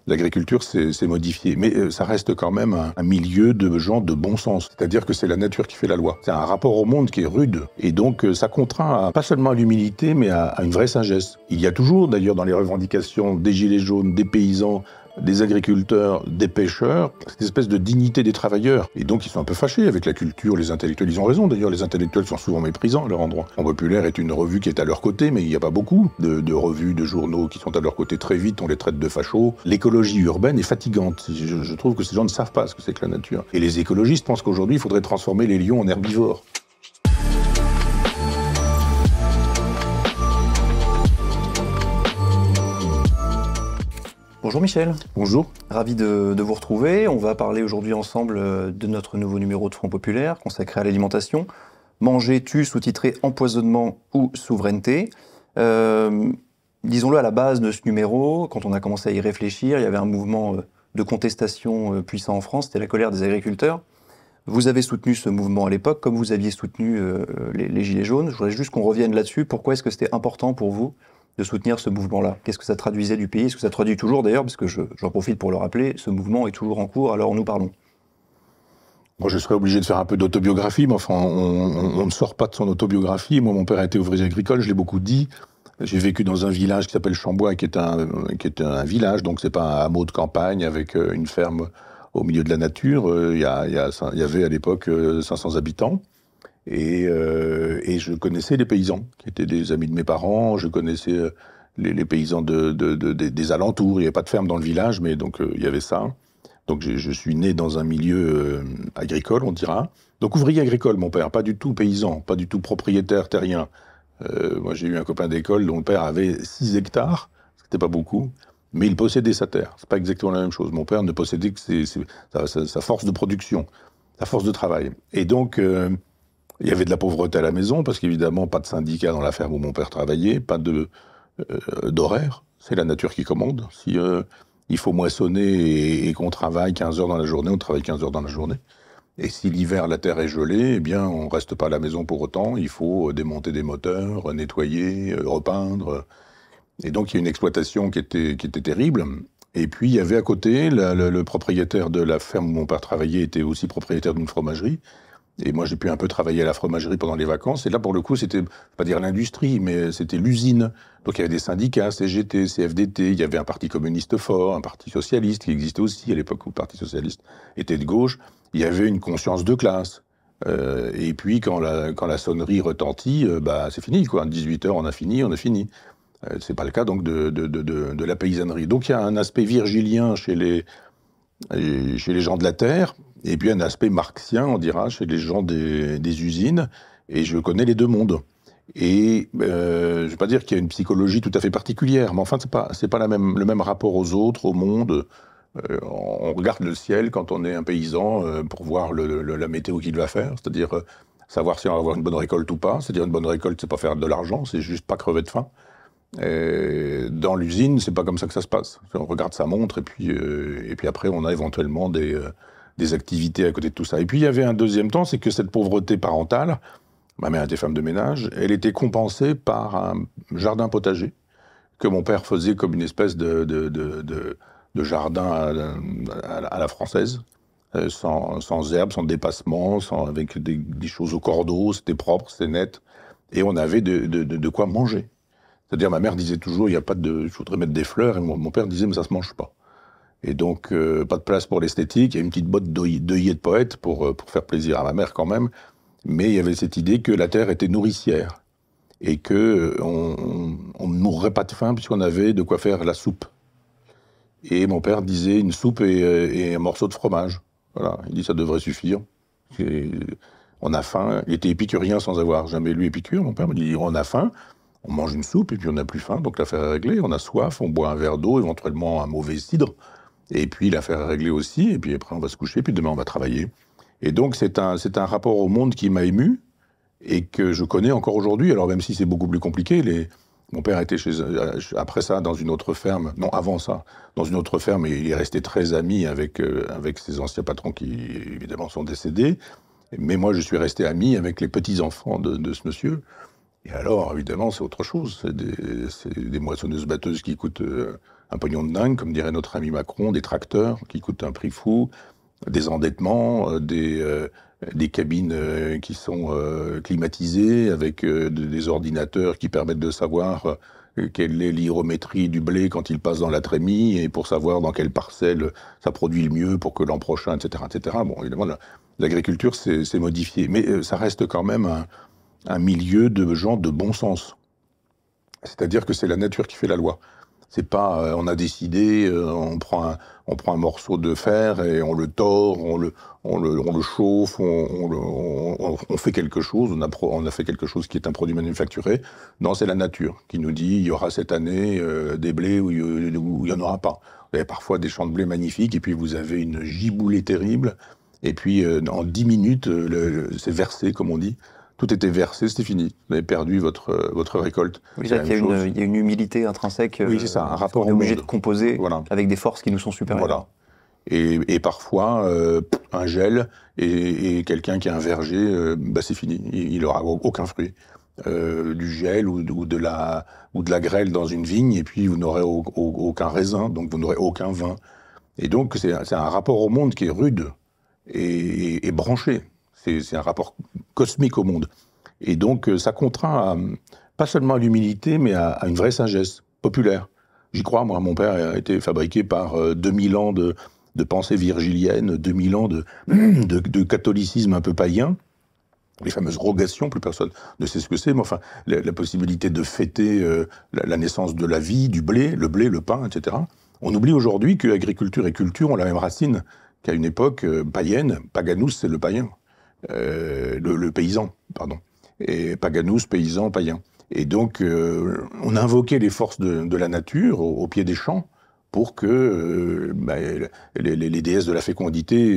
L'agriculture s'est modifiée, mais ça reste quand même un milieu de gens de bon sens. C'est-à-dire que c'est la nature qui fait la loi. C'est un rapport au monde qui est rude. Et donc ça contraint pas seulement à l'humilité, mais à une vraie sagesse. Il y a toujours, d'ailleurs, dans les revendications des gilets jaunes, des paysans, des agriculteurs, des pêcheurs, cette espèce de dignité des travailleurs. Et donc ils sont un peu fâchés avec la culture, les intellectuels. Ils ont raison d'ailleurs, les intellectuels sont souvent méprisants à leur endroit. Front Populaire est une revue qui est à leur côté, mais il n'y a pas beaucoup de revues, de journaux qui sont à leur côté. Très vite, on les traite de fachos. L'écologie urbaine est fatigante. Je trouve que ces gens ne savent pas ce que c'est que la nature. Et les écologistes pensent qu'aujourd'hui, il faudrait transformer les lions en herbivores. Bonjour Michel. Bonjour. Ravi de vous retrouver. On va parler aujourd'hui ensemble de notre nouveau numéro de Front Populaire consacré à l'alimentation. Manger tue, sous-titré Empoisonnement ou souveraineté. Disons-le, à la base de ce numéro, quand on a commencé à y réfléchir, il y avait un mouvement de contestation puissant en France, c'était la colère des agriculteurs. Vous avez soutenu ce mouvement à l'époque, comme vous aviez soutenu les Gilets jaunes. Je voudrais juste qu'on revienne là-dessus. Pourquoi est-ce que c'était important pour vous de soutenir ce mouvement-là? Qu'est-ce que ça traduisait du pays? Est-ce que ça traduit toujours d'ailleurs? Parce que j'en profite pour le rappeler, ce mouvement est toujours en cours, alors nous parlons. Moi, je serais obligé de faire un peu d'autobiographie, mais enfin, on ne sort pas de son autobiographie. Moi, mon père était ouvrier agricole, je l'ai beaucoup dit. J'ai vécu dans un village qui s'appelle Chambois, qui est un village, donc c'est pas un hameau de campagne avec une ferme au milieu de la nature. Il y avait à l'époque 500 habitants. Et je connaissais les paysans, qui étaient des amis de mes parents. Je connaissais les paysans des alentours. Il n'y avait pas de ferme dans le village, mais donc il y avait ça. Donc je suis né dans un milieu agricole, on dira. Donc ouvrier agricole, mon père, pas du tout paysan, pas du tout propriétaire terrien. Moi, j'ai eu un copain d'école dont le père avait 6 hectares, c'était pas beaucoup, mais il possédait sa terre. C'est pas exactement la même chose. Mon père ne possédait que sa force de production, sa force de travail. Et donc, il y avait de la pauvreté à la maison, parce qu'évidemment, pas de syndicat dans la ferme où mon père travaillait, pas d'horaire. C'est la nature qui commande. Si il faut moissonner et qu'on travaille 15 heures dans la journée, on travaille 15 heures dans la journée. Et si l'hiver, la terre est gelée, eh bien, on ne reste pas à la maison pour autant. Il faut démonter des moteurs, nettoyer, repeindre. Et donc, il y a une exploitation qui était terrible. Et puis, il y avait à côté, le propriétaire de la ferme où mon père travaillait était aussi propriétaire d'une fromagerie. Et moi, j'ai pu un peu travailler à la fromagerie pendant les vacances. Et là, pour le coup, c'était, je ne vais pas dire l'industrie, mais c'était l'usine. Donc, il y avait des syndicats, CGT, CFDT, il y avait un parti communiste fort, un parti socialiste qui existait aussi à l'époque où le parti socialiste était de gauche. Il y avait une conscience de classe. Et puis, quand la sonnerie retentit, c'est fini, quoi. À 18h, on a fini. C'est pas le cas, donc, de la paysannerie. Donc, il y a un aspect virgilien chez les gens de la terre, et puis un aspect marxien, on dira, chez les gens des usines, et je connais les deux mondes. Et je ne vais pas dire qu'il y a une psychologie tout à fait particulière, mais enfin, c'est pas le même rapport aux autres, au monde. On regarde le ciel quand on est un paysan pour voir la météo qu'il va faire, c'est-à-dire savoir si on va avoir une bonne récolte ou pas. C'est-à-dire une bonne récolte, c'est pas faire de l'argent, c'est juste pas crever de faim. Dans l'usine, c'est pas comme ça que ça se passe. On regarde sa montre et puis après, on a éventuellement des activités à côté de tout ça. Et puis, il y avait un deuxième temps, c'est que cette pauvreté parentale, ma mère était femme de ménage, elle était compensée par un jardin potager que mon père faisait comme une espèce de jardin à la française, sans herbe, sans dépassement, avec des choses au cordeau, c'était propre, c'était net, et on avait de quoi manger. C'est-à-dire, ma mère disait toujours, il faudrait mettre des fleurs, et mon père disait, mais ça se mange pas. Et donc, pas de place pour l'esthétique, il y a une petite botte d'œillet de poète pour faire plaisir à ma mère quand même, mais il y avait cette idée que la terre était nourricière, et que on ne mourrait pas de faim puisqu'on avait de quoi faire la soupe. Et mon père disait, une soupe et un morceau de fromage. Voilà, il dit, ça devrait suffire. On a faim, il était épicurien sans avoir jamais lu Épicure, mon père me dit, on a faim, on mange une soupe et puis on n'a plus faim, donc l'affaire est réglée. On a soif, on boit un verre d'eau, éventuellement un mauvais cidre, et puis l'affaire est réglée aussi, et puis après on va se coucher, puis demain on va travailler. Et donc c'est un rapport au monde qui m'a ému, et que je connais encore aujourd'hui, alors même si c'est beaucoup plus compliqué. Mon père était après ça dans une autre ferme, non avant ça, dans une autre ferme, et il est resté très ami avec ses anciens patrons qui évidemment sont décédés. Mais moi je suis resté ami avec les petits-enfants de ce monsieur. Et alors, évidemment, c'est autre chose. C'est des moissonneuses-batteuses qui coûtent un pognon de dingue, comme dirait notre ami Macron, des tracteurs qui coûtent un prix fou, des endettements, des cabines qui sont climatisées, avec des ordinateurs qui permettent de savoir quelle est l'hygrométrie du blé quand il passe dans la trémie, et pour savoir dans quelle parcelle ça produit le mieux pour que l'an prochain, etc., etc. Bon, évidemment, l'agriculture s'est modifiée, mais ça reste quand même un milieu de gens de bon sens. C'est-à-dire que c'est la nature qui fait la loi. C'est pas, on a décidé, on prend un morceau de fer et on le tord, on le chauffe, on fait quelque chose, on a fait quelque chose qui est un produit manufacturé. Non, c'est la nature qui nous dit, il y aura cette année des blés où il n'y en aura pas. Vous avez parfois des champs de blé magnifiques et puis vous avez une giboulée terrible. Et puis en 10 minutes, c'est versé, comme on dit. Tout était versé, c'était fini. Vous avez perdu votre récolte. Oui, il y a une humilité intrinsèque. Oui, c'est ça, un rapport on est au obligé monde. de composer avec des forces qui nous sont supérieures. Voilà. Et parfois, un gel et quelqu'un qui a un verger, c'est fini. Il n'aura aucun fruit. Du gel ou de la grêle dans une vigne, et puis vous n'aurez aucun raisin, donc vous n'aurez aucun vin. Et donc, c'est un rapport au monde qui est rude et branché. C'est un rapport cosmique au monde. Et donc, ça contraint pas seulement à l'humilité, mais à une vraie sagesse populaire. J'y crois, moi. Mon père a été fabriqué par 2000 ans de pensée virgilienne, 2000 ans de catholicisme un peu païen. Les fameuses rogations, plus personne ne sait ce que c'est, mais enfin, la possibilité de fêter la naissance de la vie, du blé, le pain, etc. On oublie aujourd'hui que agriculture et culture ont la même racine qu'à une époque païenne. Paganus, c'est le païen. Le paysan, pardon. Et paganus, paysan, païen. Et donc, on a invoqué les forces de la nature au pied des champs pour que les déesses de la fécondité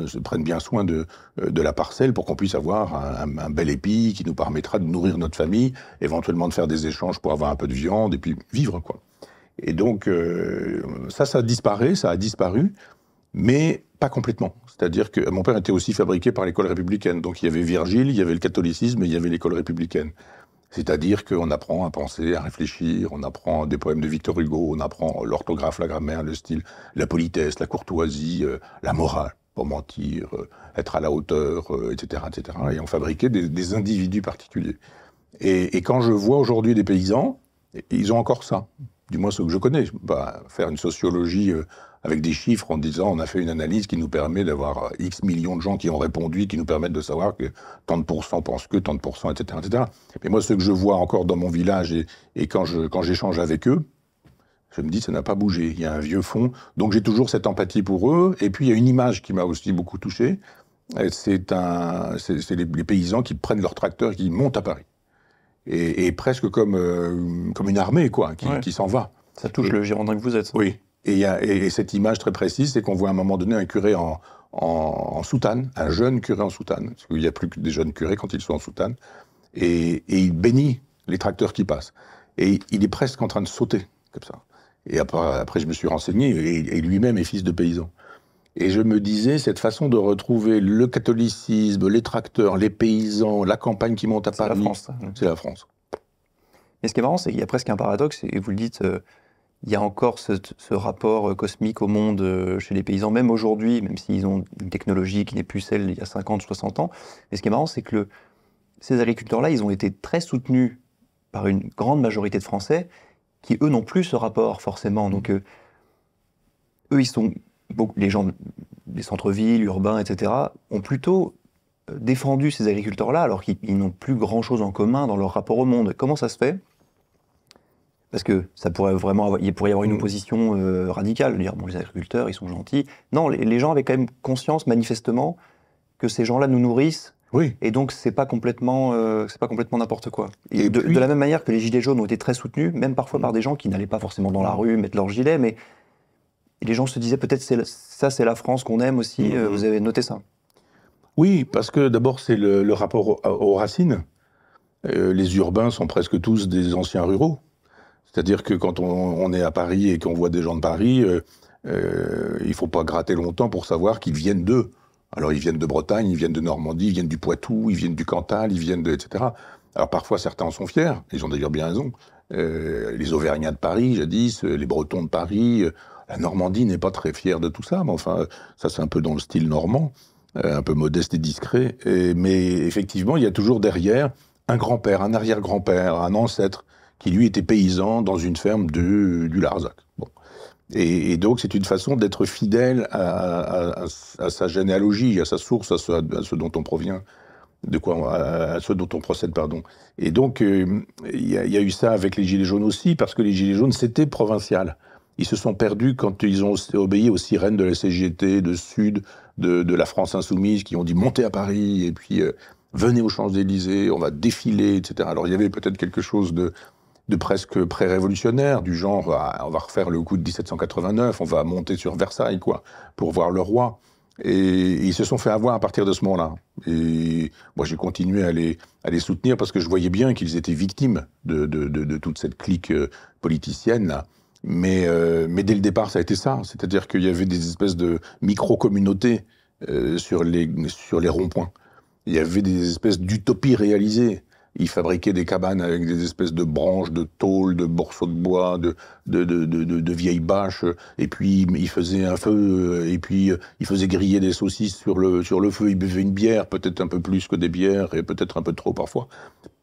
se prennent bien soin de la parcelle pour qu'on puisse avoir un bel épi qui nous permettra de nourrir notre famille, éventuellement de faire des échanges pour avoir un peu de viande et puis vivre, quoi. Et donc, ça disparaît, ça a disparu, mais pas complètement. C'est-à-dire que mon père était aussi fabriqué par l'école républicaine. Donc il y avait Virgile, il y avait le catholicisme et il y avait l'école républicaine. C'est-à-dire qu'on apprend à penser, à réfléchir, on apprend des poèmes de Victor Hugo, on apprend l'orthographe, la grammaire, le style, la politesse, la courtoisie, la morale, pas mentir, être à la hauteur, etc., etc. Et on fabriquait des individus particuliers. Et quand je vois aujourd'hui des paysans, ils ont encore ça. Du moins ceux que je connais. Je ne peux pas faire une sociologie avec des chiffres en disant on a fait une analyse qui nous permet d'avoir X millions de gens qui ont répondu, qui nous permettent de savoir que tant de pourcents pensent que, tant de pourcents, etc., etc. Mais moi, ce que je vois encore dans mon village et quand j'échange avec eux, je me dis ça n'a pas bougé. Il y a un vieux fond. Donc j'ai toujours cette empathie pour eux. Et puis il y a une image qui m'a aussi beaucoup touché. C'est les paysans qui prennent leur tracteur et qui montent à Paris. Et presque comme une armée, quoi, qui s'en va. Ça touche le Girondin que vous êtes. Oui. Et cette image très précise, c'est qu'on voit à un moment donné un curé en soutane, un jeune curé en soutane, parce qu'il n'y a plus que des jeunes curés quand ils sont en soutane, et il bénit les tracteurs qui passent. Et il est presque en train de sauter, comme ça. Et après je me suis renseigné, et lui-même est fils de paysan. Et je me disais, cette façon de retrouver le catholicisme, les tracteurs, les paysans, la campagne qui monte à Paris... C'est la France. C'est la France. Et ce qui est marrant, c'est qu'il y a presque un paradoxe, et vous le dites, il y a encore ce rapport cosmique au monde chez les paysans, même aujourd'hui, même s'ils ont une technologie qui n'est plus celle d'il y a 50, 60 ans. Et ce qui est marrant, c'est que ces agriculteurs-là, ils ont été très soutenus par une grande majorité de Français qui, eux, n'ont plus ce rapport, forcément. Donc, eux, ils sont... les gens des centres-villes, urbains, etc., ont plutôt défendu ces agriculteurs-là, alors qu'ils n'ont plus grand-chose en commun dans leur rapport au monde. Comment ça se fait ? Parce que il pourrait y avoir une opposition radicale, dire bon, les agriculteurs, ils sont gentils. Non, les gens avaient quand même conscience, manifestement, que ces gens-là nous nourrissent. Oui. Et donc, c'est pas complètement n'importe quoi. Et de la même manière que les gilets jaunes ont été très soutenus, même parfois par des gens qui n'allaient pas forcément dans la rue mettre leur gilet, mais les gens se disaient peut-être ça c'est la France qu'on aime aussi. Vous avez noté ça. Oui, parce que d'abord c'est le rapport aux racines. Les urbains sont presque tous des anciens ruraux. C'est-à-dire que quand on est à Paris et qu'on voit des gens de Paris, il ne faut pas gratter longtemps pour savoir qu'ils viennent d'eux. Alors ils viennent de Bretagne, ils viennent de Normandie, ils viennent du Poitou, ils viennent du Cantal, ils viennent etc. Alors parfois, certains en sont fiers, ils ont d'ailleurs bien raison. Les Auvergnats de Paris, jadis, les Bretons de Paris, la Normandie n'est pas très fière de tout ça, mais enfin, ça c'est un peu dans le style normand, un peu modeste et discret. Mais effectivement, il y a toujours derrière un grand-père, un arrière-grand-père, un ancêtre, qui lui était paysan dans une ferme du Larzac. Bon. Et donc c'est une façon d'être fidèle à sa généalogie, à sa source, à ce dont on provient. À ceux dont on procède, pardon. Et donc, il y a eu ça avec les Gilets jaunes aussi, parce que les Gilets jaunes, c'était provincial. Ils se sont perdus quand ils ont obéi aux sirènes de la CGT, de Sud, de la France Insoumise, qui ont dit « montez à Paris » et puis « venez aux Champs-Élysées, on va défiler », etc. Alors, il y avait peut-être quelque chose de presque pré-révolutionnaire, du genre on va refaire le coup de 1789, on va monter sur Versailles, quoi, pour voir le roi. Et ils se sont fait avoir à partir de ce moment-là. Et moi, j'ai continué à les soutenir parce que je voyais bien qu'ils étaient victimes de toute cette clique politicienne, là. Mais dès le départ, ça a été ça. C'est-à-dire qu'il y avait des espèces de micro-communautés sur les ronds-points. Il y avait des espèces d'utopies réalisées. Ils fabriquaient des cabanes avec des espèces de branches, de tôles, de morceaux de bois, de vieilles bâches. Et puis, ils faisaient un feu, et puis ils faisaient griller des saucisses sur le feu. Ils buvaient une bière, peut-être un peu plus que des bières, et peut-être un peu trop parfois,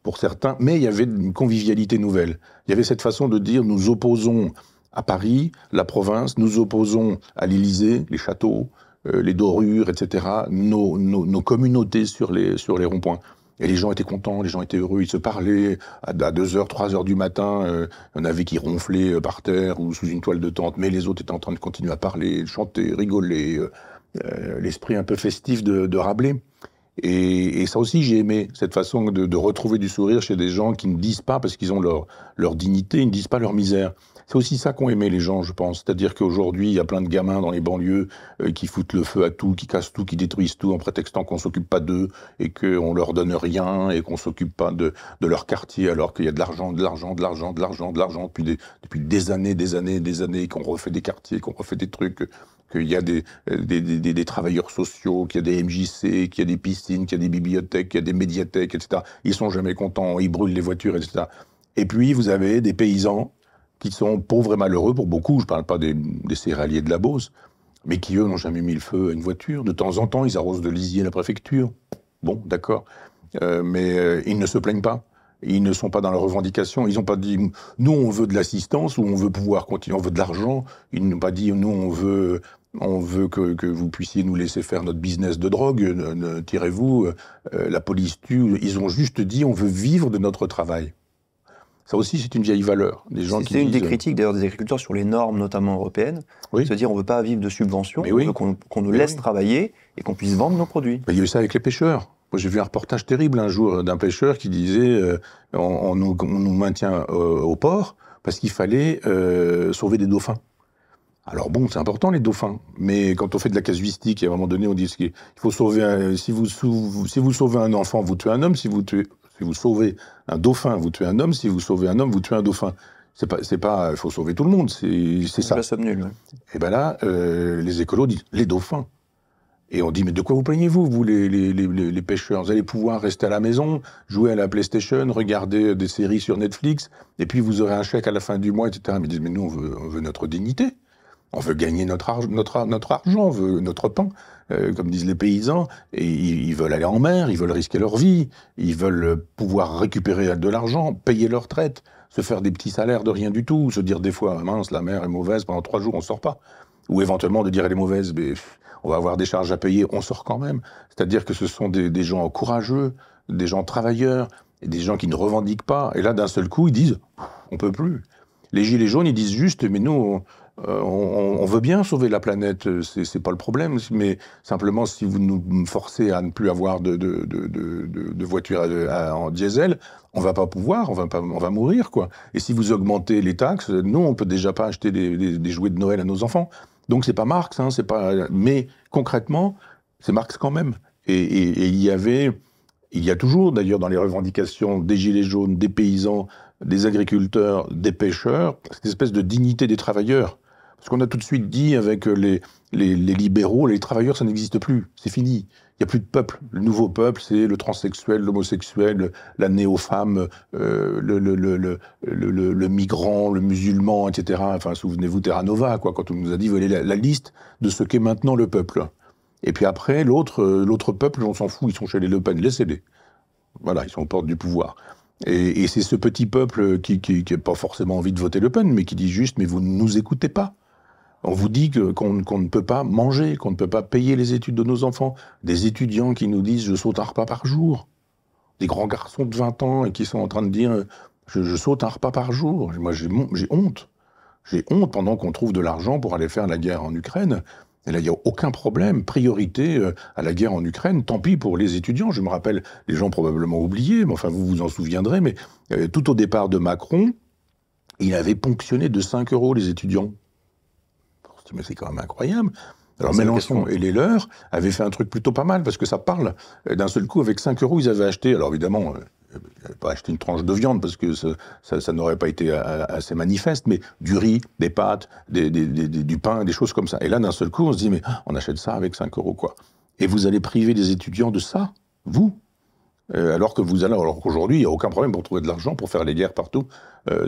pour certains. Mais il y avait une convivialité nouvelle. Il y avait cette façon de dire, nous opposons à Paris, la province, nous opposons à l'Élysée, les châteaux, les dorures, etc., nos communautés sur les ronds-points. Et les gens étaient contents, les gens étaient heureux, ils se parlaient à 2h, 3h du matin, il y en avait qui ronflaient par terre ou sous une toile de tente, mais les autres étaient en train de continuer à parler, chanter, rigoler, l'esprit un peu festif de Rabelais. Et ça aussi, j'ai aimé cette façon de retrouver du sourire chez des gens qui ne disent pas, parce qu'ils ont leur dignité, ils ne disent pas leur misère. C'est aussi ça qu'ont aimé les gens, je pense. C'est-à-dire qu'aujourd'hui, il y a plein de gamins dans les banlieues qui foutent le feu à tout, qui cassent tout, qui détruisent tout en prétextant qu'on s'occupe pas d'eux et qu'on leur donne rien et qu'on s'occupe pas de leur quartier alors qu'il y a de l'argent depuis des années, qu'on refait des quartiers, qu'on refait des trucs, qu'il y a des travailleurs sociaux, qu'il y a des MJC, qu'il y a des piscines, qu'il y a des bibliothèques, qu'il y a des médiathèques, etc. Ils sont jamais contents, ils brûlent les voitures, etc. Et puis, vous avez des paysans qui sont pauvres et malheureux pour beaucoup, je ne parle pas des céréaliers de la Beauce, mais qui, eux, n'ont jamais mis le feu à une voiture. De temps en temps, ils arrosent de lisier la préfecture. Bon, d'accord. Mais ils ne se plaignent pas. Ils ne sont pas dans leurs revendications. Ils n'ont pas dit « nous, on veut de l'assistance » ou « on veut pouvoir continuer, on veut de l'argent ». Ils n'ont pas dit « nous, on veut que vous puissiez nous laisser faire notre business de drogue, tirez-vous, la police tue ». Ils ont juste dit « on veut vivre de notre travail ». Ça aussi, c'est une vieille valeur. C'est une des critiques d'ailleurs des agriculteurs sur les normes, notamment européennes. Oui. Se dire on ne veut pas vivre de subventions, mais on oui. veut qu'on nous laisse travailler et qu'on puisse vendre nos produits. Il y a eu ça avec les pêcheurs. Moi, j'ai vu un reportage terrible un jour d'un pêcheur qui disait on nous maintient au port parce qu'il fallait sauver des dauphins. Alors bon, c'est important les dauphins, mais quand on fait de la casuistique, à un moment donné, on dit qu'il faut sauver si vous sauvez un enfant, vous tuez un homme. Si vous sauvez un dauphin, vous tuez un homme. Si vous sauvez un homme, vous tuez un dauphin. C'est pas, il faut sauver tout le monde, c'est ça. La somme nulle. Ouais. Et ben là, les écolos disent les dauphins. Et on dit mais de quoi vous plaignez-vous, vous les pêcheurs? Vous allez pouvoir rester à la maison, jouer à la PlayStation, regarder des séries sur Netflix, et puis vous aurez un chèque à la fin du mois, etc. Mais ils disent mais nous on veut notre dignité. On veut gagner notre argent, on veut notre pain, comme disent les paysans, et ils veulent aller en mer, ils veulent risquer leur vie, ils veulent pouvoir récupérer de l'argent, payer leur retraite, se faire des petits salaires de rien du tout, se dire des fois, mince, la mer est mauvaise, pendant 3 jours on sort pas. Ou éventuellement de dire elle est mauvaise, mais on va avoir des charges à payer, on sort quand même. C'est-à-dire que ce sont des gens courageux, des gens travailleurs, et des gens qui ne revendiquent pas, et là d'un seul coup ils disent, on peut plus. Les gilets jaunes ils disent juste, mais nous... on veut bien sauver la planète, c'est pas le problème, mais simplement si vous nous forcez à ne plus avoir de voitures en diesel, on va pas pouvoir, on va mourir, quoi. Et si vous augmentez les taxes, nous on peut déjà pas acheter des jouets de Noël à nos enfants. Donc c'est pas Marx, hein, mais concrètement, c'est Marx quand même. Et il y a toujours d'ailleurs dans les revendications des gilets jaunes, des paysans, des agriculteurs, des pêcheurs, cette espèce de dignité des travailleurs. Parce qu'on a tout de suite dit avec les libéraux, les travailleurs, ça n'existe plus, c'est fini. Il n'y a plus de peuple. Le nouveau peuple, c'est le transsexuel, l'homosexuel, la néo-femme, le migrant, le musulman, etc. Enfin, souvenez-vous Terra Nova, quoi, quand on nous a dit, voilà la liste de ce qu'est maintenant le peuple. Et puis après, l'autre peuple, on s'en fout, ils sont chez les Le Pen, laissez-les. Voilà, ils sont aux portes du pouvoir. Et c'est ce petit peuple qui n'a pas forcément envie de voter Le Pen, mais qui dit juste, mais vous ne nous écoutez pas. On vous dit qu'on ne peut pas manger, qu'on ne peut pas payer les études de nos enfants. Des étudiants qui nous disent « je saute un repas par jour ». Des grands garçons de 20 ans et qui sont en train de dire « je saute un repas par jour ». Moi, j'ai honte. J'ai honte pendant qu'on trouve de l'argent pour aller faire la guerre en Ukraine. Et là, il n'y a aucun problème. Priorité à la guerre en Ukraine. Tant pis pour les étudiants. Je me rappelle, les gens probablement oubliés, mais enfin, vous vous en souviendrez, mais tout au départ de Macron, il avait ponctionné de 5 € les étudiants. Mais c'est quand même incroyable. Alors Mélenchon et les leurs avaient fait un truc plutôt pas mal, parce que ça parle. D'un seul coup, avec 5 € ils avaient acheté, alors évidemment, ils n'avaient pas acheté une tranche de viande, parce que ça n'aurait pas été assez manifeste, mais du riz, des pâtes, du pain, des choses comme ça. Et là, d'un seul coup, on se dit, mais on achète ça avec 5 €, quoi. Et vous allez priver les étudiants de ça, vous alors qu'aujourd'hui, il n'y a aucun problème pour trouver de l'argent pour faire les guerres partout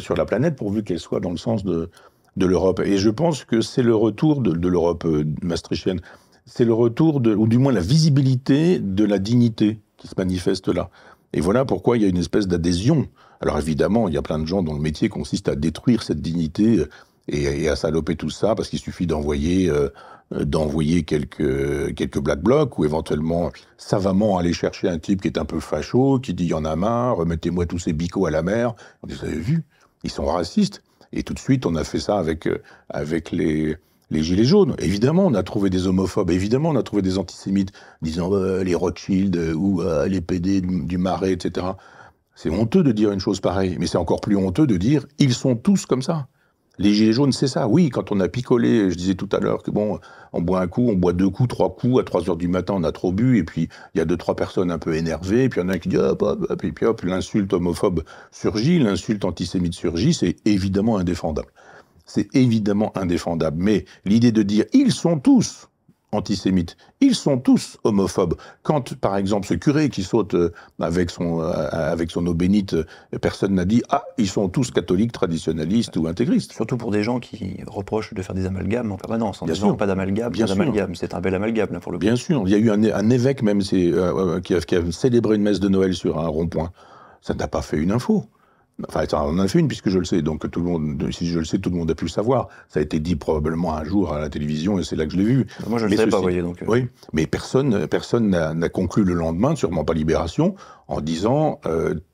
sur la planète, pourvu qu'elles soient dans le sens de l'Europe. Et je pense que c'est le retour de l'Europe maastrichtienne. C'est le retour, ou du moins la visibilité de la dignité qui se manifeste là. Et voilà pourquoi il y a une espèce d'adhésion. Alors évidemment, il y a plein de gens dont le métier consiste à détruire cette dignité et à saloper tout ça, parce qu'il suffit d'envoyer quelques black blocs, ou éventuellement savamment aller chercher un type qui est un peu facho, qui dit « il y en a marre, remettez-moi tous ces bicots à la mer ». On dit « vous avez vu, ils sont racistes ». Et tout de suite, on a fait ça avec les Gilets jaunes. Évidemment, on a trouvé des homophobes. Évidemment, on a trouvé des antisémites disant les Rothschild ou les PD du Marais, etc. C'est honteux de dire une chose pareille. Mais c'est encore plus honteux de dire « ils sont tous comme ça ». Les Gilets jaunes, c'est ça. Oui, quand on a picolé, je disais tout à l'heure que bon, on boit un coup, on boit 2 coups, 3 coups, à 3 h du matin, on a trop bu, et puis il y a 2-3 personnes un peu énervées, et puis il y en a un qui dit hop, hop, hop, et puis hop, l'insulte homophobe surgit, l'insulte antisémite surgit, c'est évidemment indéfendable. C'est évidemment indéfendable. Mais l'idée de dire ils sont tous antisémites, ils sont tous homophobes. Quand, par exemple, ce curé qui saute avec son eau bénite, personne n'a dit « Ah, ils sont tous catholiques, traditionnalistes ou intégristes ». Surtout pour des gens qui reprochent de faire des amalgames en permanence, en Bien disant sûr. pas d'amalgame, pas d'amalgame. C'est un bel amalgame, là, pour le coup. Bien sûr. Il y a eu un évêque même qui a célébré une messe de Noël sur un rond-point. Ça n'a pas fait une info. Enfin, on en a fait une puisque je le sais, donc tout le monde, si je le sais, tout le monde a pu le savoir. Ça a été dit probablement un jour à la télévision et c'est là que je l'ai vu. Moi, je ne le savais pas, vous voyez, donc. Oui, mais personne n'a conclu le lendemain, sûrement pas Libération, en disant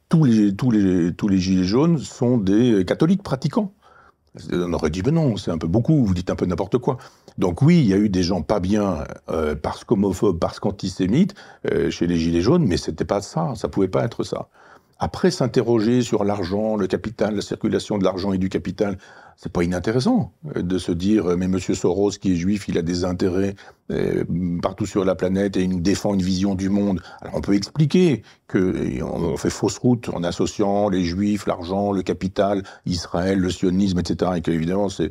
tous les gilets jaunes sont des catholiques pratiquants. On aurait dit, ben non, c'est un peu beaucoup, vous dites un peu n'importe quoi. Donc oui, il y a eu des gens pas bien, parce qu'homophobes, parce qu'antisémites, chez les gilets jaunes, mais c'était pas ça pouvait pas être ça. Après, s'interroger sur l'argent, le capital, la circulation de l'argent et du capital, c'est pas inintéressant de se dire, mais Monsieur Soros, qui est juif, il a des intérêts partout sur la planète et il nous défend une vision du monde. Alors on peut expliquer qu'on fait fausse route en associant les juifs, l'argent, le capital, Israël, le sionisme, etc. Et qu'évidemment, c'est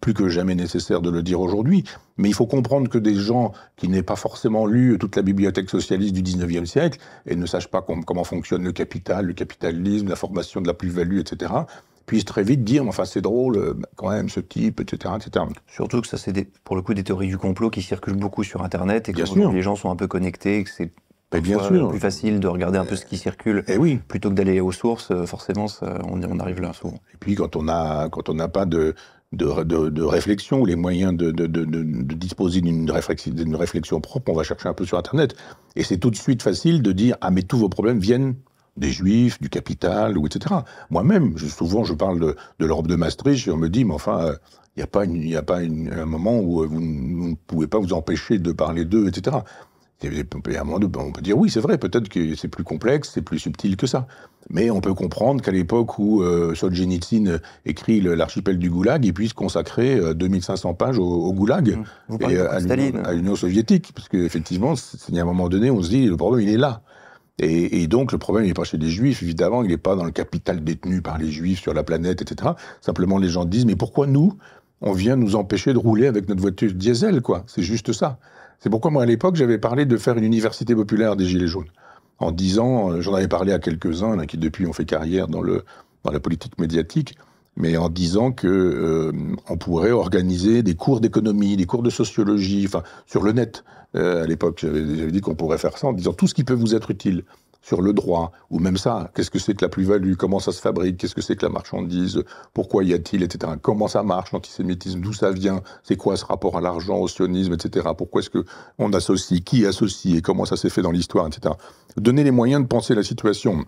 plus que jamais nécessaire de le dire aujourd'hui. Mais il faut comprendre que des gens qui n'aient pas forcément lu toute la bibliothèque socialiste du 19e siècle et ne sachent pas comment fonctionne le capital, le capitalisme, la formation de la plus-value, etc., puissent très vite dire, enfin c'est drôle, quand même, ce type, etc., etc. Surtout que ça, c'est pour le coup des théories du complot qui circulent beaucoup sur Internet et que les gens sont un peu connectés, et que c'est bien sûr plus facile de regarder un peu ce qui circule plutôt que d'aller aux sources. Forcément, on arrive là souvent. Et puis quand on n'a pas de réflexion ou les moyens de disposer d'une réflexion propre, on va chercher un peu sur Internet. Et c'est tout de suite facile de dire « Ah, mais tous vos problèmes viennent des Juifs, du capital, ou etc. » Moi-même, souvent, je parle de l'Europe de Maastricht et on me dit « Mais enfin, il n'y a pas un moment où vous ne pouvez pas vous empêcher de parler d'eux, etc. » À un moment donné, on peut dire oui, c'est vrai, peut-être que c'est plus complexe, c'est plus subtil que ça. Mais on peut comprendre qu'à l'époque où Solzhenitsyn écrit l'archipel du Goulag, il puisse consacrer 2500 pages au Goulag et à l'Union soviétique. Parce qu'effectivement, il y a un moment donné, on se dit, le problème, il est là. Et donc, le problème, il n'est pas chez les Juifs, évidemment, il n'est pas dans le capital détenu par les Juifs sur la planète, etc. Simplement, les gens disent, mais pourquoi nous ? on vient nous empêcher de rouler avec notre voiture diesel, quoi. C'est juste ça. C'est pourquoi moi, à l'époque, j'avais parlé de faire une université populaire des Gilets jaunes. En disant, j'en avais parlé à quelques-uns là, qui depuis ont fait carrière dans la politique médiatique, mais en disant que on pourrait organiser des cours d'économie, des cours de sociologie, enfin sur le net. À l'époque, j'avais dit qu'on pourrait faire ça en disant tout ce qui peut vous être utile sur le droit, ou même ça, qu'est-ce que c'est que la plus-value, comment ça se fabrique, qu'est-ce que c'est que la marchandise, pourquoi y a-t-il, etc. Comment ça marche, l'antisémitisme, d'où ça vient, c'est quoi ce rapport à l'argent, au sionisme, etc. Pourquoi est-ce qu'on associe, qui associe, et comment ça s'est fait dans l'histoire, etc. Donner les moyens de penser la situation.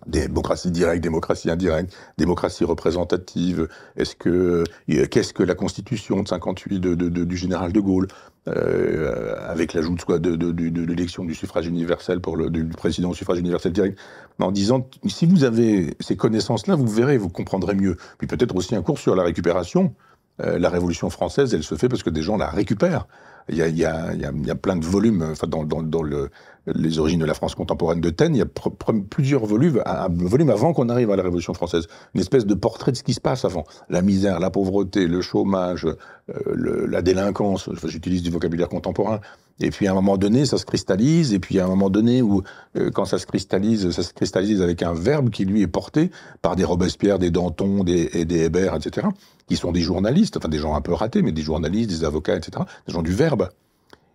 Démocratie directe, démocratie indirecte, démocratie représentative. Qu'est-ce que la Constitution de 58 du général de Gaulle, avec l'ajout de l'élection du suffrage universel du président au suffrage universel direct, en disant si vous avez ces connaissances-là, vous verrez, vous comprendrez mieux. Puis peut-être aussi un cours sur la récupération. La Révolution française, elle se fait parce que des gens la récupèrent. Il y a plein de volumes, enfin dans les origines de la France contemporaine de Taine, il y a plusieurs volumes, un volume avant qu'on arrive à la Révolution française, une espèce de portrait de ce qui se passe avant. La misère, la pauvreté, le chômage, la délinquance, enfin, j'utilise du vocabulaire contemporain, et puis à un moment donné, ça se cristallise, et puis à un moment donné où, quand ça se cristallise avec un verbe qui lui est porté par des Robespierre, des Danton, des Hébert, etc., qui sont des journalistes, enfin des gens un peu ratés, mais des journalistes, des avocats, etc., des gens du verbe.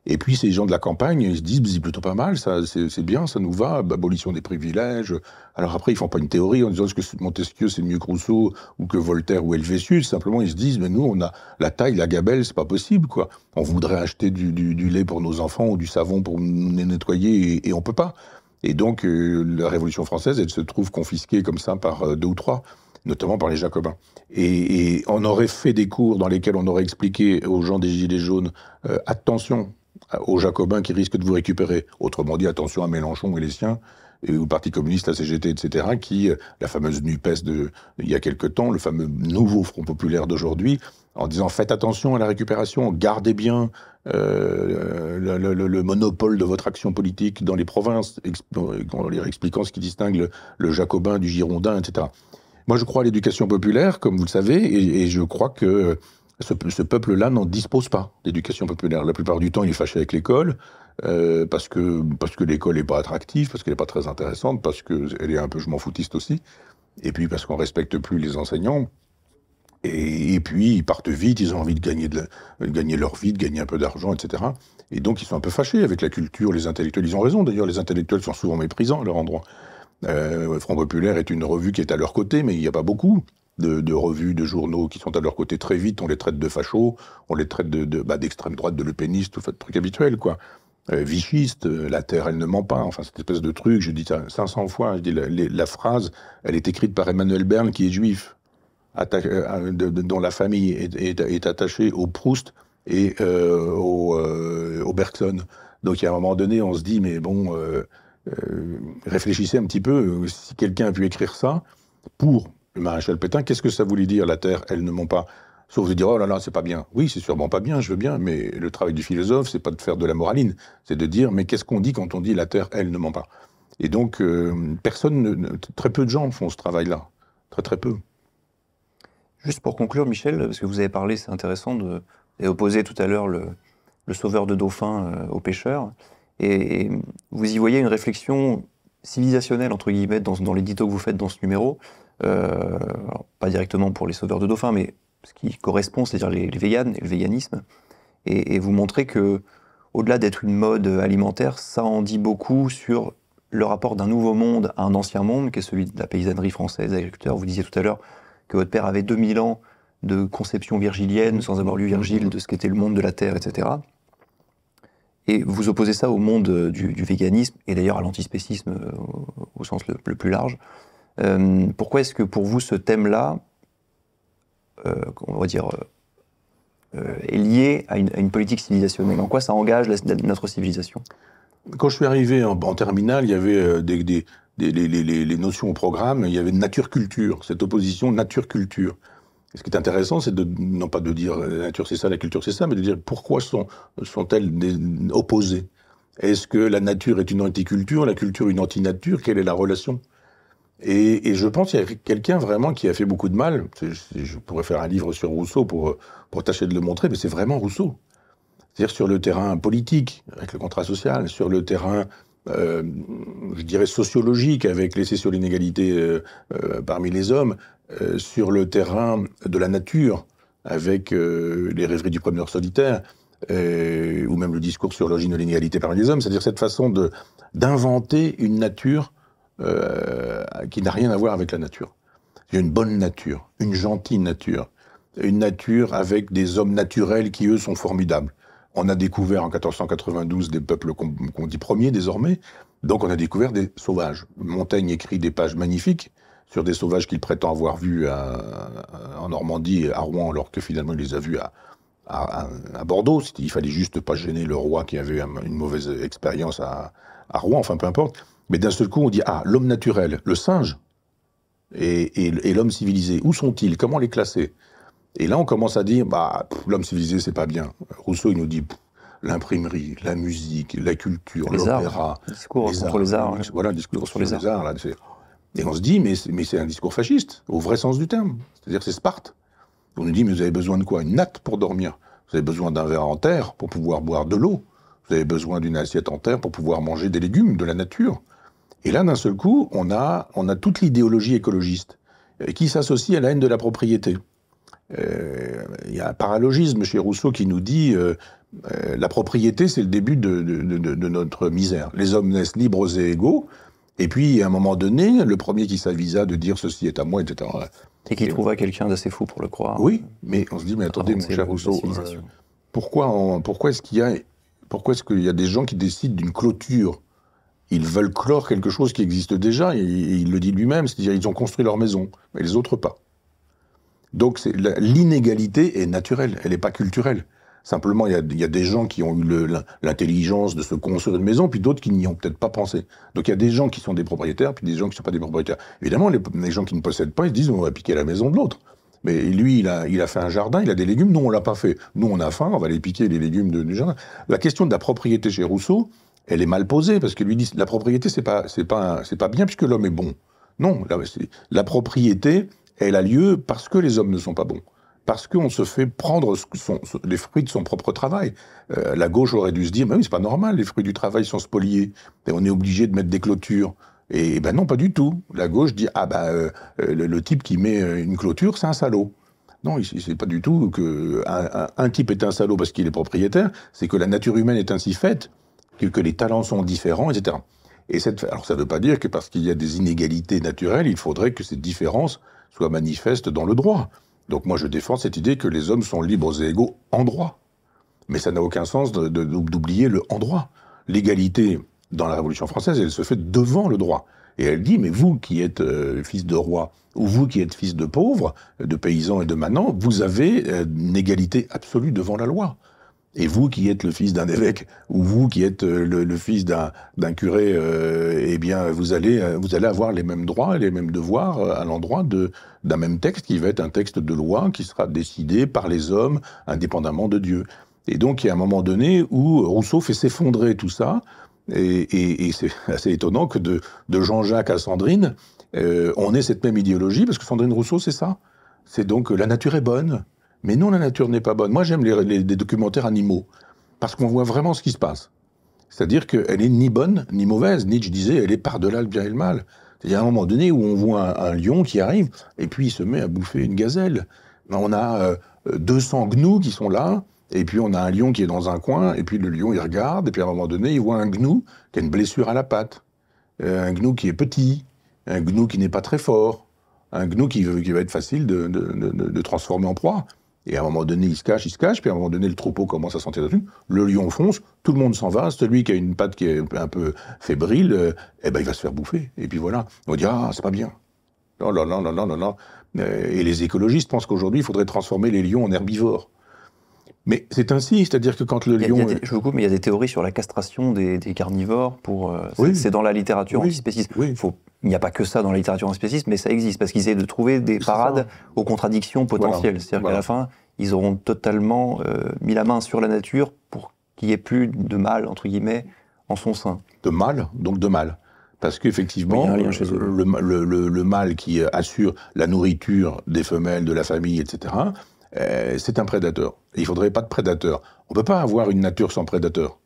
Et puis ces gens de la campagne, ils se disent, c'est plutôt pas mal, ça, c'est bien, ça nous va, abolition des privilèges. Alors après, ils font pas une théorie en disant, est-ce que Montesquieu c'est mieux que Rousseau, ou que Voltaire ou Helvétius. Simplement, ils se disent, mais nous, on a la taille, la gabelle, c'est pas possible, quoi. On voudrait acheter du lait pour nos enfants, ou du savon pour nous nettoyer, et on peut pas. Et donc, la Révolution française, elle se trouve confisquée comme ça par 2 ou 3, notamment par les Jacobins. Et on aurait fait des cours dans lesquels on aurait expliqué aux gens des Gilets jaunes, attention aux Jacobins qui risquent de vous récupérer. Autrement dit, attention à Mélenchon et les siens, et au Parti communiste, la CGT, etc., la fameuse NUPES il y a quelque temps, le fameux nouveau Front populaire d'aujourd'hui, en disant faites attention à la récupération, gardez bien le monopole de votre action politique dans les provinces, en leur expliquant ce qui distingue le jacobin du girondin, etc. Moi, je crois à l'éducation populaire, comme vous le savez, et je crois que ce peuple-là n'en dispose pas d'éducation populaire. La plupart du temps, il est fâché avec l'école, parce que l'école n'est pas attractive, parce qu'elle n'est pas très intéressante, parce qu'elle est un peu je m'en foutiste aussi, et puis parce qu'on respecte plus les enseignants. Et puis, ils partent vite, ils ont envie de gagner leur vie, de gagner un peu d'argent, etc. Et donc, ils sont un peu fâchés avec la culture, les intellectuels. Ils ont raison, d'ailleurs, les intellectuels sont souvent méprisants à leur endroit. Front populaire est une revue qui est à leur côté, mais il n'y a pas beaucoup de revues, de journaux qui sont à leur côté. Très vite, on les traite de fachos, on les traite d'extrême droite, de lepénistes, tout fait de trucs habituels, quoi. Vichistes, la terre, elle ne ment pas, enfin, cette espèce de truc, je dis ça 500 fois, je dis la phrase, elle est écrite par Emmanuel Berne, qui est juif, dont la famille est attachée au Proust et au Bergson. Donc, il y a un moment donné, on se dit, mais bon, réfléchissez un petit peu, si quelqu'un a pu écrire ça, pour le maréchal Pétain, qu'est-ce que ça voulait dire, la terre, elle ne ment pas? Sauf de dire, oh là là, c'est pas bien. Oui, c'est sûrement pas bien, je veux bien, mais le travail du philosophe, c'est pas de faire de la moraline, c'est de dire, mais qu'est-ce qu'on dit quand on dit la terre, elle ne ment pas? Et donc, très peu de gens font ce travail-là. Très, très peu. Juste pour conclure, Michel, parce que vous avez parlé, c'est intéressant, vous avez opposé tout à l'heure le sauveur de dauphins au pêcheur, et vous y voyez une réflexion civilisationnelle, entre guillemets, dans l'édito que vous faites dans ce numéro, alors, pas directement pour les sauveurs de dauphins, mais ce qui correspond, c'est-à-dire les véganes et le véganisme, et vous montrez que, au-delà d'être une mode alimentaire, ça en dit beaucoup sur le rapport d'un nouveau monde à un ancien monde, qui est celui de la paysannerie française, des agriculteurs. Vous disiez tout à l'heure que votre père avait 2000 ans de conception virgilienne, sans avoir lu Virgile, de ce qu'était le monde de la terre, etc. Et vous opposez ça au monde du véganisme, et d'ailleurs à l'antispécisme au sens le plus large. Pourquoi est-ce que pour vous ce thème-là, on va dire, est lié à une politique civilisationnelle? En quoi ça engage notre civilisation? Quand je suis arrivé en terminale, il y avait les notions au programme, il y avait nature-culture, cette opposition nature-culture. Et ce qui est intéressant, c'est non pas de dire la nature c'est ça, la culture c'est ça, mais de dire pourquoi sont-elles opposées? Est-ce que la nature est une anticulture, la culture une antinature? Quelle est la relation? Et je pense qu'il y a quelqu'un vraiment qui a fait beaucoup de mal. Je pourrais faire un livre sur Rousseau pour tâcher de le montrer, mais c'est vraiment Rousseau. C'est-à-dire sur le terrain politique, avec le contrat social, sur le terrain, je dirais, sociologique, avec l'essai sur l'inégalité parmi les hommes, sur le terrain de la nature, avec les rêveries du promeneur solitaire, ou même le discours sur l'origine de l'inégalité parmi les hommes, c'est-à-dire cette façon d'inventer une nature qui n'a rien à voir avec la nature. Il y a une bonne nature, une gentille nature, une nature avec des hommes naturels qui, eux, sont formidables. On a découvert en 1492 des peuples qu'on dit premiers désormais, donc on a découvert des sauvages. Montaigne écrit des pages magnifiques sur des sauvages qu'il prétend avoir vus en Normandie et à Rouen, alors que finalement il les a vus à Bordeaux. Il fallait juste pas gêner le roi qui avait une mauvaise expérience à Rouen, enfin peu importe. Mais d'un seul coup on dit, ah, l'homme naturel, le singe et l'homme civilisé, où sont-ils? Comment les classer? Et là, on commence à dire, l'homme civilisé, c'est pas bien. Rousseau, il nous dit, l'imprimerie, la musique, la culture, l'opéra, discours contre les arts. Voilà, discours sur les arts. Là, et on se dit, mais c'est un discours fasciste, au vrai sens du terme. C'est-à-dire, c'est Sparte. On nous dit, mais vous avez besoin de quoi? Une natte pour dormir. Vous avez besoin d'un verre en terre pour pouvoir boire de l'eau. Vous avez besoin d'une assiette en terre pour pouvoir manger des légumes, de la nature. Et là, d'un seul coup, on a toute l'idéologie écologiste qui s'associe à la haine de la propriété. Il y a un paralogisme chez Rousseau qui nous dit la propriété, c'est le début de notre misère. Les hommes naissent libres et égaux, et puis à un moment donné, le premier qui s'avisa de dire ceci est à moi, etc. Et qui trouva quelqu'un d'assez fou pour le croire. Oui, mais on se dit, mais attendez, mon cher Rousseau, pourquoi est-ce qu'il y a des gens qui décident d'une clôture? Ils veulent clore quelque chose qui existe déjà, et il le dit lui-même, c'est-à-dire ils ont construit leur maison, mais les autres pas. Donc l'inégalité est naturelle, elle n'est pas culturelle. Simplement, il y a des gens qui ont eu l'intelligence de se construire une maison, puis d'autres qui n'y ont peut-être pas pensé. Donc il y a des gens qui sont des propriétaires, puis des gens qui ne sont pas des propriétaires. Évidemment, les gens qui ne possèdent pas, ils se disent on va piquer la maison de l'autre. Mais lui, il a fait un jardin, il a des légumes, nous on l'a pas fait. Nous on a faim, on va aller piquer les légumes du jardin. La question de la propriété chez Rousseau, elle est mal posée, parce que lui dit la propriété c'est pas bien puisque l'homme est bon. Non, la propriété, elle a lieu parce que les hommes ne sont pas bons. Parce qu'on se fait prendre les fruits de son propre travail. La gauche aurait dû se dire, mais oui, c'est pas normal, les fruits du travail sont spoliés, et on est obligé de mettre des clôtures. Et ben non, pas du tout. La gauche dit, le type qui met une clôture, c'est un salaud. Non, c'est pas du tout qu'un type est un salaud parce qu'il est propriétaire, c'est que la nature humaine est ainsi faite, que les talents sont différents, etc. Alors ça ne veut pas dire que parce qu'il y a des inégalités naturelles, il faudrait que ces différences soient manifestes dans le droit. Donc moi je défends cette idée que les hommes sont libres et égaux en droit. Mais ça n'a aucun sens d'oublier le en droit. L'égalité dans la Révolution française, elle se fait devant le droit. Et elle dit, mais vous qui êtes fils de roi, ou vous qui êtes fils de pauvres, de paysans et de manants, vous avez une égalité absolue devant la loi. Et vous qui êtes le fils d'un évêque, ou vous qui êtes le fils d'un curé, eh bien, vous allez avoir les mêmes droits et les mêmes devoirs à l'endroit d'un même texte qui va être un texte de loi qui sera décidé par les hommes indépendamment de Dieu. Et donc, il y a un moment donné où Rousseau fait s'effondrer tout ça, et c'est assez étonnant que de Jean-Jacques à Sandrine, on ait cette même idéologie, parce que Sandrine Rousseau, c'est ça. C'est donc la nature est bonne. Mais non, la nature n'est pas bonne. Moi, j'aime les documentaires animaux, parce qu'on voit vraiment ce qui se passe. C'est-à-dire qu'elle est ni bonne, ni mauvaise. Nietzsche disait, elle est par-delà le bien et le mal. C'est-à-dire à un moment donné où on voit un lion qui arrive, et puis il se met à bouffer une gazelle. On a 200 gnous qui sont là, et puis on a un lion qui est dans un coin, et puis le lion, il regarde, et puis à un moment donné, il voit un gnou qui a une blessure à la patte, un gnou qui est petit, un gnou qui n'est pas très fort, un gnou qui va être facile de transformer en proie. Et à un moment donné, il se cache, puis à un moment donné, le troupeau commence à sentir dessus, le lion fonce, tout le monde s'en va, celui qui a une patte qui est un peu fébrile, il va se faire bouffer. Et puis voilà, on va dire, ah, c'est pas bien. Non, non, non, non, non, non. Et les écologistes pensent qu'aujourd'hui, il faudrait transformer les lions en herbivores. Mais c'est ainsi, c'est-à-dire que quand le lion... Je vous coupe, mais il y a des théories sur la castration des carnivores. C'est dans la littérature antispéciste. Oui. Il n'y a pas que ça dans la littérature antispéciste, mais ça existe, parce qu'ils essaient de trouver des parades aux contradictions potentielles. Voilà. C'est-à-dire qu'à la fin, ils auront totalement mis la main sur la nature pour qu'il n'y ait plus de mal, entre guillemets, en son sein. De mal, donc de mal. Parce qu'effectivement, le mâle qui assure la nourriture des femelles, de la famille, etc., c'est un prédateur. Et il ne faudrait pas de prédateur. On ne peut pas avoir une nature sans prédateur.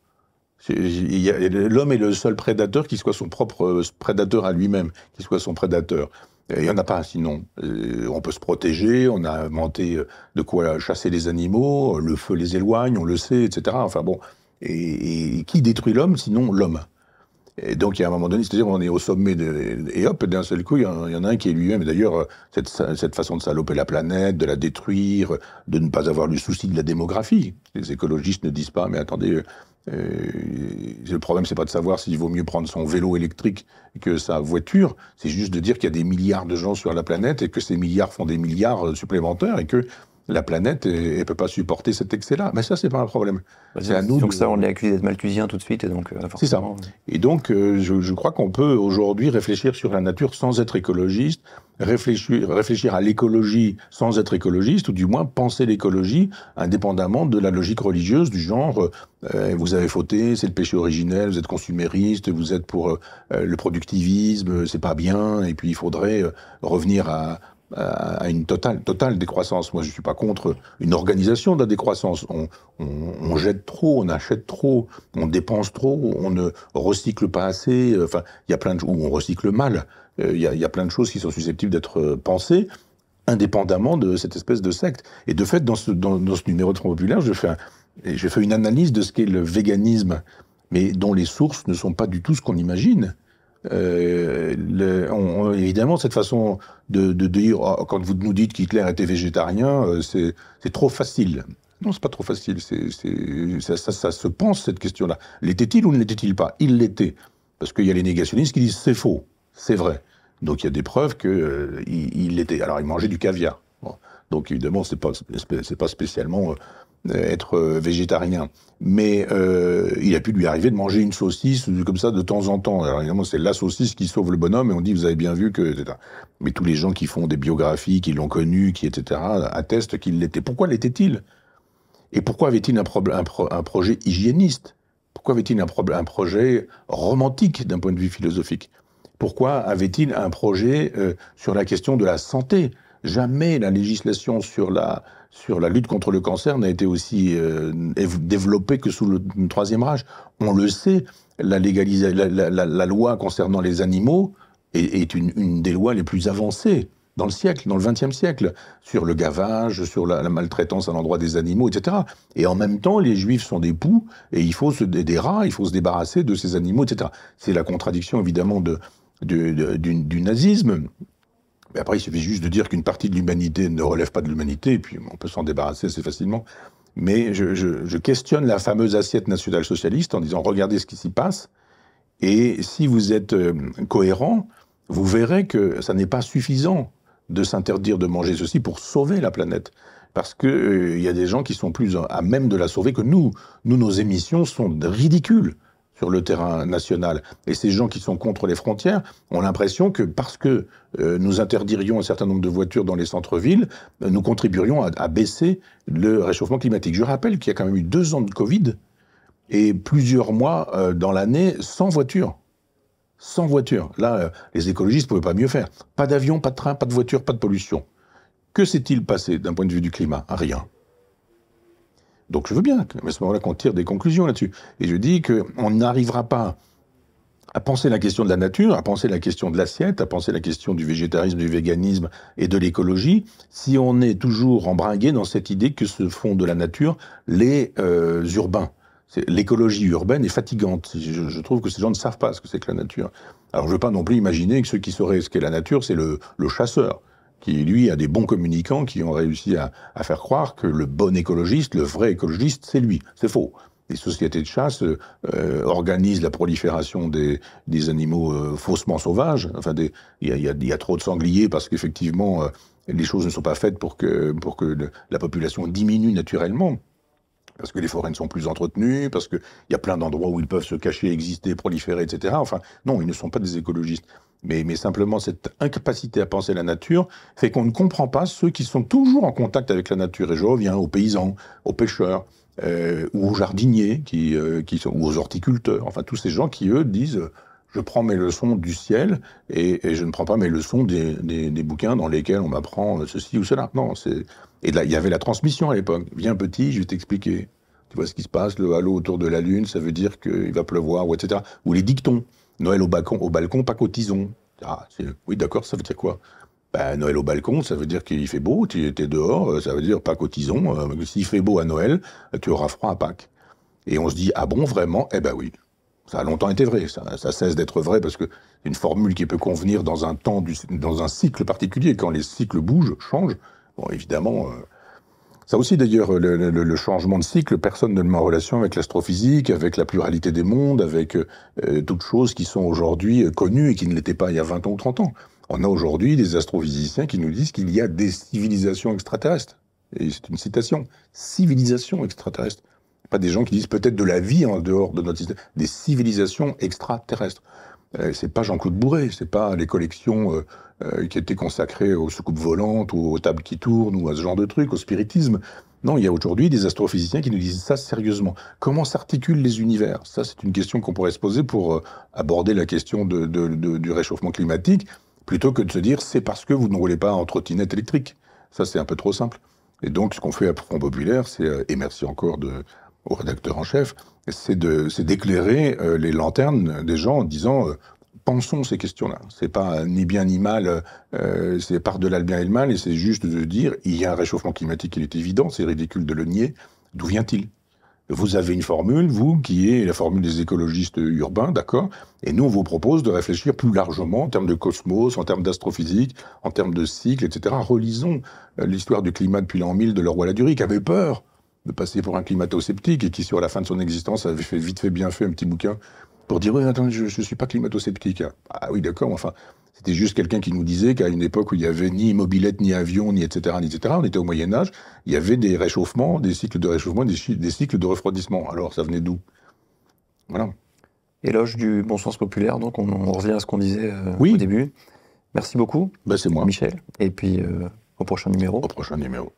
L'homme est le seul prédateur qui soit son propre prédateur à lui-même, qui soit son prédateur. Il n'y en a pas, sinon. On peut se protéger, on a inventé de quoi chasser les animaux, le feu les éloigne, on le sait, etc. Enfin bon. Et qui détruit l'homme, sinon l'homme? Et donc, il y a un moment donné, c'est-à-dire on est au sommet, et hop, d'un seul coup, il y en a un qui est lui-même. Et d'ailleurs, cette façon de saloper la planète, de la détruire, de ne pas avoir le souci de la démographie. Les écologistes ne disent pas, mais attendez, le problème, c'est pas de savoir s'il vaut mieux prendre son vélo électrique que sa voiture, c'est juste de dire qu'il y a des milliards de gens sur la planète et que ces milliards font des milliards supplémentaires et que la planète, elle peut pas supporter cet excès-là. Mais ça, c'est pas un problème. C'est à nous. Donc ça, on est accusé d'être malthusien tout de suite, et donc c'est ça. Et donc, je crois qu'on peut aujourd'hui réfléchir sur la nature sans être écologiste, réfléchir à l'écologie sans être écologiste, ou du moins penser l'écologie indépendamment de la logique religieuse du genre vous avez fauté, c'est le péché originel, vous êtes consumériste, vous êtes pour le productivisme, c'est pas bien, et puis il faudrait revenir à une totale décroissance. Moi, je ne suis pas contre une organisation de la décroissance. On jette trop, on achète trop, on dépense trop, on ne recycle pas assez. Enfin, il y a plein de choses où on recycle mal. Il y a plein de choses qui sont susceptibles d'être pensées indépendamment de cette espèce de secte. Et de fait, dans ce numéro de Front Populaire, je fais une analyse de ce qu'est le véganisme, mais dont les sources ne sont pas du tout ce qu'on imagine. Évidemment, cette façon de dire, quand vous nous dites qu'Hitler était végétarien, c'est trop facile. Non, c'est pas trop facile. Ça se pense, cette question-là. L'était-il ou ne l'était-il pas? Il l'était. Parce qu'il y a les négationnistes qui disent c'est faux, c'est vrai. Donc il y a des preuves qu'il l'était. Alors il mangeait du caviar. Bon. Donc évidemment, c'est pas spécialement être végétarien. Mais il a pu lui arriver de manger une saucisse comme ça de temps en temps. Alors évidemment, c'est la saucisse qui sauve le bonhomme et on dit, vous avez bien vu que... etc. Mais tous les gens qui font des biographies, qui l'ont connu, qui etc., attestent qu'il l'était. Pourquoi l'était-il? Et pourquoi avait-il un projet hygiéniste? Pourquoi avait-il un projet romantique d'un point de vue philosophique? Pourquoi avait-il un projet sur la question de la santé? Jamais la législation sur la lutte contre le cancer n'a été aussi développée que sous le Troisième Reich. On le sait, la loi concernant les animaux est une des lois les plus avancées dans le siècle, dans le XXe siècle, sur le gavage, sur la maltraitance à l'endroit des animaux, etc. Et en même temps, les Juifs sont des poux, et des rats, il faut se débarrasser de ces animaux, etc. C'est la contradiction, évidemment, du nazisme. Mais après, il suffit juste de dire qu'une partie de l'humanité ne relève pas de l'humanité, et puis on peut s'en débarrasser assez facilement. Mais je questionne la fameuse assiette nationale-socialiste en disant, regardez ce qui s'y passe, et si vous êtes cohérent, vous verrez que ça n'est pas suffisant de s'interdire de manger ceci pour sauver la planète. Parce qu'il y a des gens qui sont plus à même de la sauver que nous. Nous, nos émissions sont ridicules sur le terrain national. Et ces gens qui sont contre les frontières ont l'impression que parce que nous interdirions un certain nombre de voitures dans les centres-villes, nous contribuerions à baisser le réchauffement climatique. Je rappelle qu'il y a quand même eu 2 ans de Covid et plusieurs mois dans l'année sans voiture. Sans voiture. Là, les écologistes ne pouvaient pas mieux faire. Pas d'avion, pas de train, pas de voiture, pas de pollution. Que s'est-il passé d'un point de vue du climat? Rien. Donc je veux bien, à ce moment-là, qu'on tire des conclusions là-dessus. Et je dis qu'on n'arrivera pas à penser la question de la nature, à penser la question de l'assiette, à penser la question du végétarisme, du véganisme et de l'écologie, si on est toujours embringué dans cette idée que se font de la nature les urbains. L'écologie urbaine est fatigante. Je trouve que ces gens ne savent pas ce que c'est que la nature. Alors je ne veux pas non plus imaginer que ceux qui sauraient ce qu'est la nature, c'est le chasseur, qui lui a des bons communicants qui ont réussi à faire croire que le bon écologiste, le vrai écologiste, c'est lui. C'est faux. Les sociétés de chasse organisent la prolifération des animaux faussement sauvages. Enfin, il y a trop de sangliers parce qu'effectivement, les choses ne sont pas faites pour que la population diminue naturellement. Parce que les forêts ne sont plus entretenues, parce qu'il y a plein d'endroits où ils peuvent se cacher, exister, proliférer, etc. Enfin, non, ils ne sont pas des écologistes. Mais simplement, cette incapacité à penser la nature fait qu'on ne comprend pas ceux qui sont toujours en contact avec la nature. Et je reviens aux paysans, aux pêcheurs, ou aux jardiniers, ou aux horticulteurs. Enfin, tous ces gens qui, eux, disent Je prends mes leçons du ciel et je ne prends pas mes leçons des bouquins dans lesquels on m'apprend ceci ou cela. Non, et là, il y avait la transmission à l'époque. Viens petit, je vais t'expliquer. Tu vois ce qui se passe, le halo autour de la Lune, ça veut dire qu'il va pleuvoir, ou etc. Ou les dictons. Noël au balcon, pas qu'au tison. Ah, oui, d'accord, ça veut dire quoi? Ben, Noël au balcon, ça veut dire qu'il fait beau, tu es dehors, ça veut dire pas qu'au tison. S'il fait beau à Noël, tu auras froid à Pâques. Et on se dit, ah bon, vraiment? Eh ben oui. Ça a longtemps été vrai, ça cesse d'être vrai parce que c'est une formule qui peut convenir dans un temps, dans un cycle particulier. Quand les cycles bougent, changent, bon, évidemment, ça aussi d'ailleurs, le changement de cycle, personne ne le met en relation avec l'astrophysique, avec la pluralité des mondes, avec toutes choses qui sont aujourd'hui connues et qui ne l'étaient pas il y a 20 ans ou 30 ans. On a aujourd'hui des astrophysiciens qui nous disent qu'il y a des civilisations extraterrestres. Et c'est une citation, civilisation extraterrestre. Pas des gens qui disent peut-être de la vie en dehors de notre système, des civilisations extraterrestres. C'est pas Jean-Claude Bourret, c'est pas les collections qui étaient consacrées aux soucoupes volantes ou aux tables qui tournent ou à ce genre de trucs, au spiritisme. Non, il y a aujourd'hui des astrophysiciens qui nous disent ça sérieusement. Comment s'articulent les univers? Ça, c'est une question qu'on pourrait se poser pour aborder la question du réchauffement climatique, plutôt que de se dire c'est parce que vous ne roulez pas en trottinette électrique. Ça, c'est un peu trop simple. Et donc, ce qu'on fait à Front Populaire, c'est, et merci encore au rédacteur en chef, c'est d'éclairer les lanternes des gens en disant pensons ces questions-là. C'est pas ni bien ni mal, c'est par-delà le bien et le mal, et c'est juste de dire il y a un réchauffement climatique, il est évident, c'est ridicule de le nier. D'où vient-il? Vous avez une formule, vous, qui est la formule des écologistes urbains, d'accord? Et nous, on vous propose de réfléchir plus largement en termes de cosmos, en termes d'astrophysique, en termes de cycle, etc. Relisons l'histoire du climat depuis l'an 1000 de Leroy-Ladurie, qui avait peur de passer pour un climato-sceptique et qui, sur la fin de son existence, avait fait vite fait bien fait un petit bouquin pour dire « Oui, attends, je ne suis pas climato-sceptique. » Ah oui, d'accord, enfin, c'était juste quelqu'un qui nous disait qu'à une époque où il n'y avait ni mobilette, ni avion, ni etc., on était au Moyen-Âge, il y avait des réchauffements, des cycles de réchauffement, des cycles de refroidissement. Alors, ça venait d'où? Voilà. Éloge du bon sens populaire, donc on revient à ce qu'on disait oui. Au début. Merci beaucoup, Ben, c'est moi. Michel, et puis au prochain numéro. Au prochain numéro.